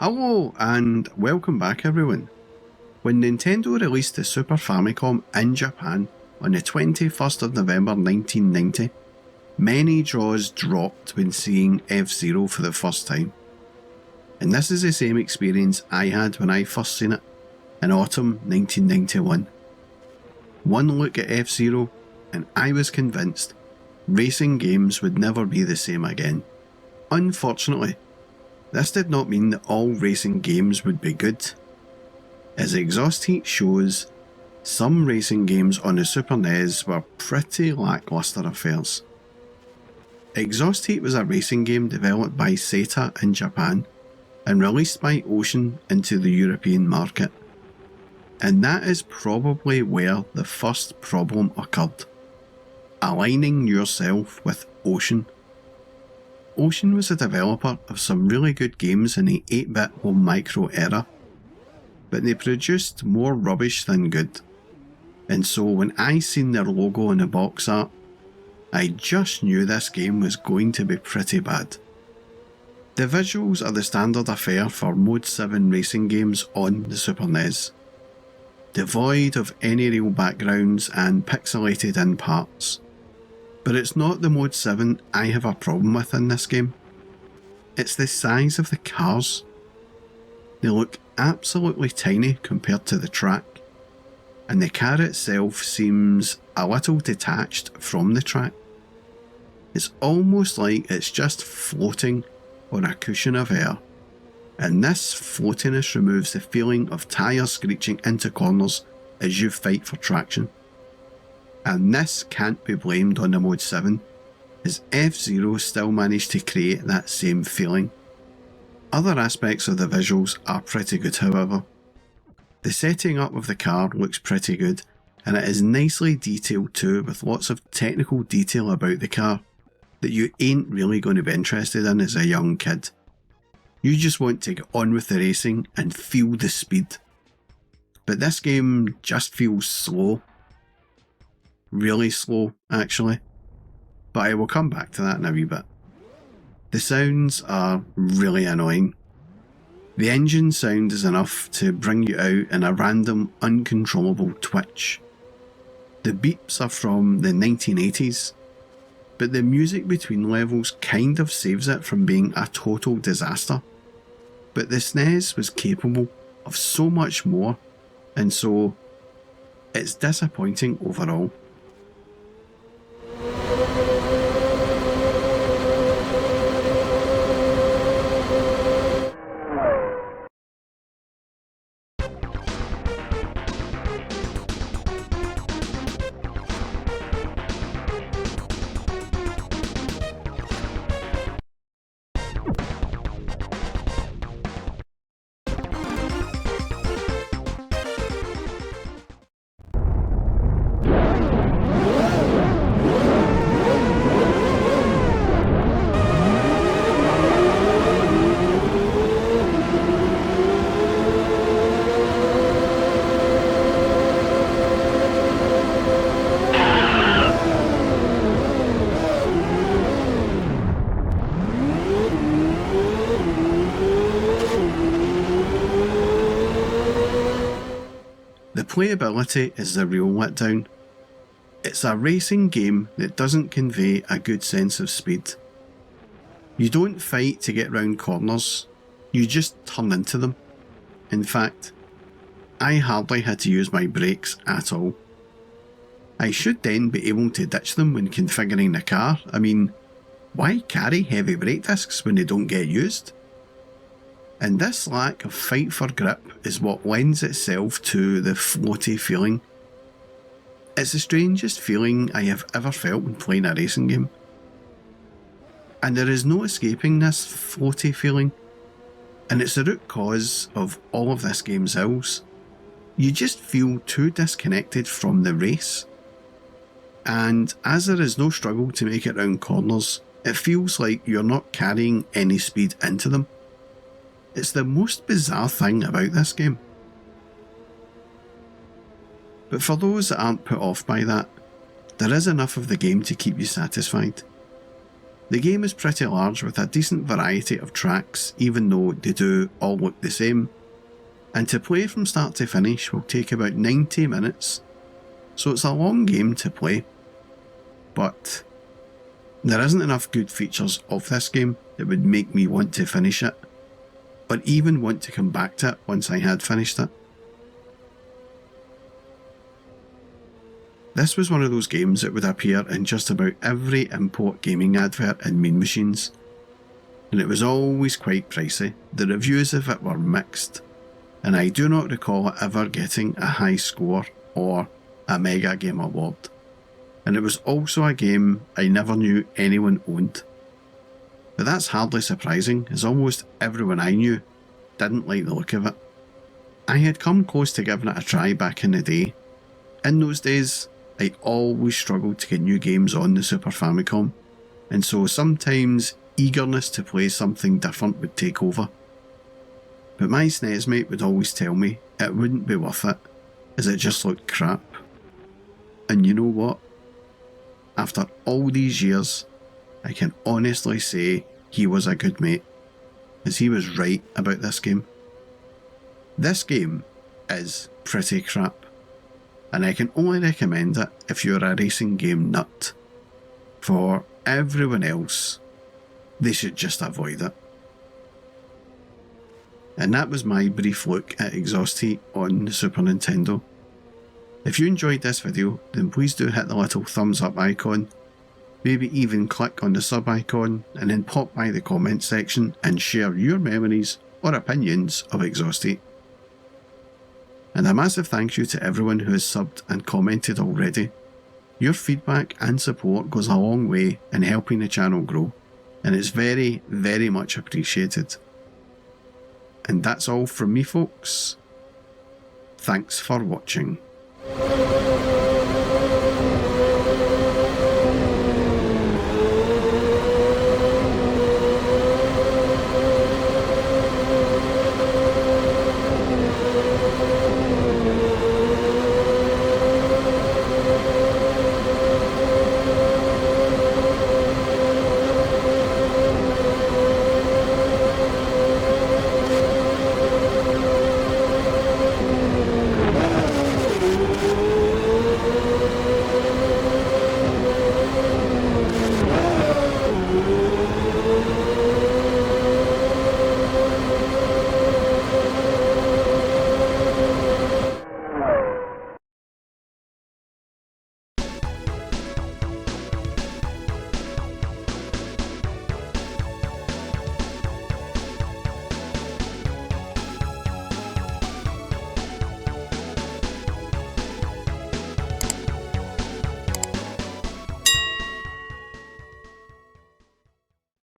Hello and welcome back everyone. When Nintendo released the Super Famicom in Japan on the 21st of November 1990, many jaws dropped when seeing F-Zero for the first time. And this is the same experience I had when I first seen it in autumn 1991. One look at F-Zero and I was convinced racing games would never be the same again. Unfortunately, this did not mean that all racing games would be good. As exhaust heat shows, some racing games on the Super NES were pretty lacklustre affairs. Exhaust Heat was a racing game developed by Seta in Japan and released by Ocean into the European market. And that is probably where the first problem occurred. Aligning yourself with Ocean. Ocean was a developer of some really good games in the 8-bit home micro era, but they produced more rubbish than good, and so when I seen their logo on the box art, I just knew this game was going to be pretty bad. The visuals are the standard affair for Mode 7 racing games on the Super NES, devoid of any real backgrounds and pixelated in parts. But it's not the Mode 7 I have a problem with in this game. It's the size of the cars. They look absolutely tiny compared to the track, and the car itself seems a little detached from the track. It's almost like it's just floating on a cushion of air, and this floatiness removes the feeling of tyres screeching into corners as you fight for traction. And this can't be blamed on the Mode 7, as F-Zero still managed to create that same feeling. Other aspects of the visuals are pretty good however. The setting up of the car looks pretty good, and it is nicely detailed too, with lots of technical detail about the car that you ain't really going to be interested in as a young kid. You just want to get on with the racing and feel the speed. But this game just feels slow. Really slow, actually. But I will come back to that in a wee bit. The sounds are really annoying. The engine sound is enough to bring you out in a random, uncontrollable twitch. The beeps are from the 1980s, but the music between levels kind of saves it from being a total disaster. But the SNES was capable of so much more, and so it's disappointing overall. The playability is the real letdown. It's a racing game that doesn't convey a good sense of speed. You don't fight to get round corners, you just turn into them. In fact, I hardly had to use my brakes at all. I should then be able to ditch them when configuring the car. I mean, why carry heavy brake discs when they don't get used? And this lack of fight for grip is what lends itself to the floaty feeling. It's the strangest feeling I have ever felt when playing a racing game. And there is no escaping this floaty feeling. And it's the root cause of all of this game's ills. You just feel too disconnected from the race. And as there is no struggle to make it round corners, it feels like you're not carrying any speed into them. It's the most bizarre thing about this game. But for those that aren't put off by that, there is enough of the game to keep you satisfied. The game is pretty large with a decent variety of tracks, even though they do all look the same, and to play from start to finish will take about 90 minutes, so it's a long game to play. But there isn't enough good features of this game that would make me want to finish it, or even want to come back to it once I had finished it. This was one of those games that would appear in just about every import gaming advert in Mean Machines, and it was always quite pricey. The reviews of it were mixed, and I do not recall it ever getting a high score or a Mega Game Award. And it was also a game I never knew anyone owned. But that's hardly surprising, as almost everyone I knew didn't like the look of it. I had come close to giving it a try back in the day. In those days, I always struggled to get new games on the Super Famicom, and so sometimes eagerness to play something different would take over. But my SNES mate would always tell me it wouldn't be worth it, as it just looked crap. And you know what? After all these years, I can honestly say he was a good mate, as he was right about this game. This game is pretty crap, and I can only recommend it if you're a racing game nut. For everyone else, they should just avoid it. And that was my brief look at Exhaust Heat on the Super Nintendo. If you enjoyed this video, then please do hit the little thumbs up icon, maybe even click on the sub icon, and then pop by the comment section and share your memories or opinions of Exhaust Heat. And a massive thank you to everyone who has subbed and commented already. Your feedback and support goes a long way in helping the channel grow, and it's very, very much appreciated. And that's all from me, folks. Thanks for watching.